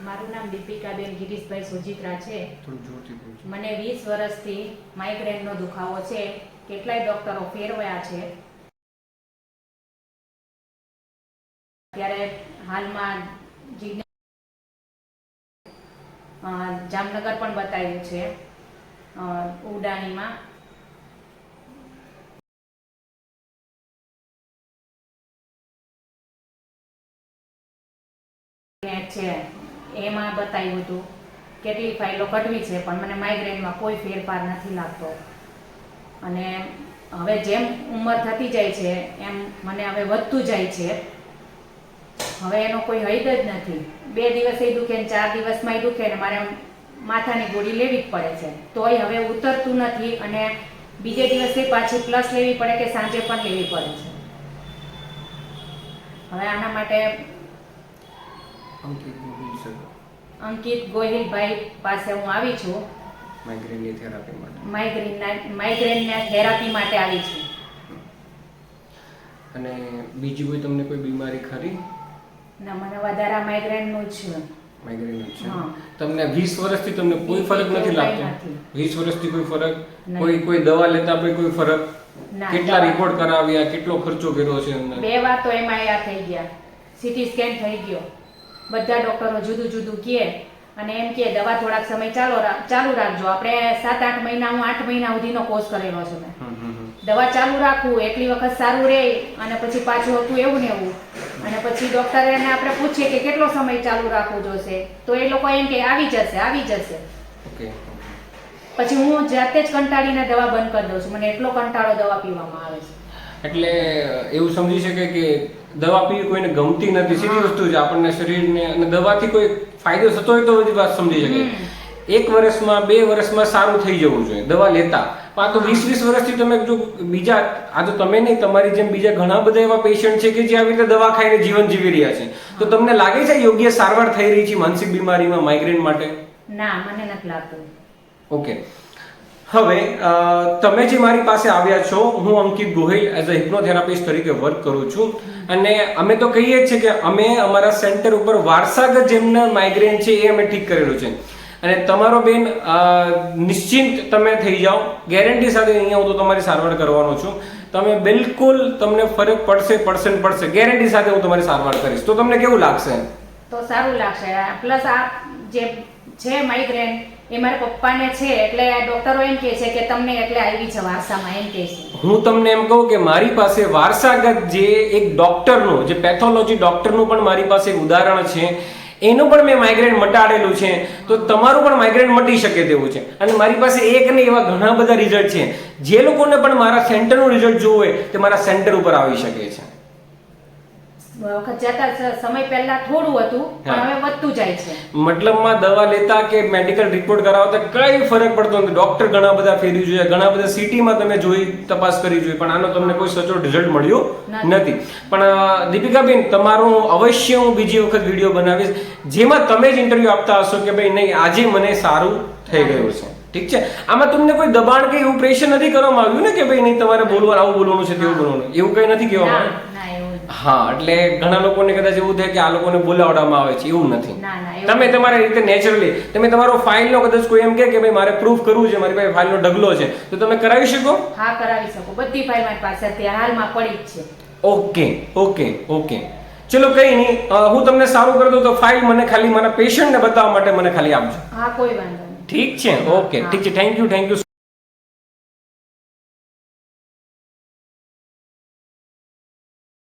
મારું નામ દીપિકાબેન ગિરીશભાઈ સુજીત્રા છે. થોડું જોરથી બોલજો. મને 20 વર્ષથી માઇગ્રેનનો દુખાવો છે. કેટલાય ડોક્ટરો ફેરવ્યા છે. ત્યારે હાલમાં જામનગર પણ બતાવ્યું છે, ઉડાણીમાં. છે એમાં બતાવ્યું હતું. કેટલી ફાઇલો કઢવી છે પણ મને માઇગ્રેનમાં કોઈ ફેરફાર નથી લાગતો. અને હવે જેમ ઉંમર થતી જાય છે એમ મને હવે વધતું જાય છે. હવે એનો કોઈ હદ જ નથી. 2 દિવસે દુખે ને 4 દિવસમાં દુખે ને મારે માથાની ગોળી લેવી જ પડે છે. તોય હવે ઉતરતું નથી અને બીજે દિવસે પાછી પ્લસ લેવી પડે કે સાંજે પણ લેવી પડે છે. હવે આના માટે અંકિત ગોહિલભાઈ પાસે હું આવી છું. માઇગ્રેનની થેરાપી માટે માઇગ્રેનના થેરાપી માટે આવી છું. અને બીજી કોઈ તમને કોઈ બીમારી ખરી? ના, મને વધારે માઇગ્રેનનું જ છે. માઇગ્રેન છે. તમને 20 વર્ષથી તમને કોઈ ફરક નથી લાગતો? 20 વર્ષથી કોઈ ફરક? કોઈ દવા લેતા કોઈ ફરક? કેટલા રિપોર્ટ કરાવ્યા? કેટલો ખર્ચો કર્યો છે? 2 વાર તો એમઆઈઆર થઈ ગયા, સીટી સ્કેન થઈ ગયો. બધા ડોક્ટરો જુદું જુદું કહે અને એમ કે દવા થોડાક સમય ચાલુ રાખજો. આપણે 7-8 મહિના, હું 8 મહિના સુધીનો કોર્સ કરેલો છે મેં. દવા ચાલુ રાખવું, એટલી વખત સારું રહે અને પછી પાછું હતું એવું ને એવું. અને પછી ડોક્ટરે આપણે પૂછીએ કે કેટલો સમય ચાલુ રાખવું જોશે, તો એ લોકો એમ કે આવી જશે. પછી હું જાતે જ કંટાળીને દવા બંધ કરી દઉં છું. મને એટલો કંટાળો દવા પીવામાં આવે છે. એટલે એવું સમજી શકાય કે દવા પીવી કોઈને ગમતી નથી, સીધી વસ્તુ છે. આપણને શરીરને અને દવાથી કોઈ ફાયદો થતો હોય તો બધી વાત સમજી શકાય. 1 વર્ષમાં 2 વર્ષમાં સારું થઈ જવું જોઈએ દવા લેતા. પણ આ તો 20 વર્ષથી તમે જો બીજા, આ તો તમે નહીં, તમારી જેમ બીજા ઘણા બધા એવા પેશન્ટ છે કે જે આવી રીતે દવા ખાઈને જીવન જીવી રહ્યા છે. તો તમને લાગે છે યોગ્ય સારવાર થઈ રહી છે માનસિક બીમારીમાં, માઇગ્રેન માટે? ના, મને નથી લાગતું. ઓકે, હવે તમે જે મારી પાસે આવ્યા છો, હું અંકિત ગોહિલ એઝ અ હિપ્નોથેરાપિસ્ટ તરીકે વર્ક કરું છું. અને અમે તો કહીએ છીએ કે અમે અમારા સેન્ટર ઉપર વારસાગત જેમને માઇગ્રેન છે એ અમે ઠીક કરેલું છે. અને તમારો બેન નિશ્ચિંત તમે થઈ જાઓ, ગેરંટી સાથે અહીંયા હું તો તમારી સારવાર કરવાનો છું. તમે બિલકુલ, તમને ફરક પડશે. ગેરંટી સાથે હું તમારી સારવાર કરીશ. તો તમને કેવું લાગશે? તો સારું લાગશે. પ્લસ આ જે છે માઇગ્રેન એ મારા પપ્પાને છે, એટલે ડોક્ટરો એમ કહે છે કે તમને એટલે આવી છે વારસામાં, એમ કહે છે. હું તમને એમ કહું કે મારી પાસે વારસાગત જે એક ડોક્ટરનું, જે પેથોલોજી ડોક્ટરનું પણ મારી પાસે એક ઉદાહરણ છે. એનું પણ મેં માઇગ્રેન મટાડેલું છે. તો તમારું પણ માઇગ્રેન મટી શકે તેવું છે. અને મારી પાસે એક ને એવા ઘણા બધા રિઝલ્ટ છે. જે લોકોને પણ મારા સેન્ટરનું રિઝલ્ટ જોવું હોય તે મારા સેન્ટર ઉપર આવી શકે છે. વખત જતા સમય પહેલા થોડું હતું પણ હવે વધતું જાય છે. મતલબમાં દવા લેતા કે મેડિકલ રિપોર્ટ કરાવતા કઈ ફરક પડતો નથી. ડોક્ટર ઘણા બધા ફેરવી જોઈએ, ઘણા બધા સિટીમાં તમે જોઈ તપાસ કરી જોઈએ, પણ આનો તમને કોઈ સચોટ રિઝલ્ટ મળ્યું નથી. પણ દીપિકાબેન, તમારું અવશ્ય હું બીજી વખત વિડીયો બનાવીશ જેમાં તમે જ ઇન્ટરવ્યુ આપતા હશો કે ભાઈ નહીં, આજે મને સારું થઈ ગયું છે. ઠીક છે? આમાં તમને કોઈ દબાણ કે એવું પ્રેશર નથી કરવામાં આવ્યું ને કે ભાઈ નહીં તમારે બોલવાનું, આવું બોલવાનું છે, તેવું બોલવાનું, એવું કઈ નથી કહેવામાં આવ્યું? હા, એટલે ઘણા લોકોને કદાચ એવું થાય કે આ લોકોને બોલાવવામાં આવે છે, એવું નથી. તમે તમારી રીતે નેચરલી, તમે તમારો ફાઇલનો કદાચ કોઈ એમ કે ભાઈ મારે પ્રૂફ કરવું છે, મારી પાસે ફાઇલનો ઢગલો છે, તો તમે કરાવી શકો? હા, કરાવી શકો. બધી ફાઇલ મારી પાસે અત્યારે હાલમાં પડી જ છે. ઓકે. ચલો, કઈ નહીં, હું તમને સારું કરી દઉં તો ફાઇલ મને ખાલી મારા પેશન્ટને બતાવવા માટે મને ખાલી આપજો. હા, કોઈ વાંધો નહીં. ઠીક છે? ઓકે, ઠીક છે. Thank you.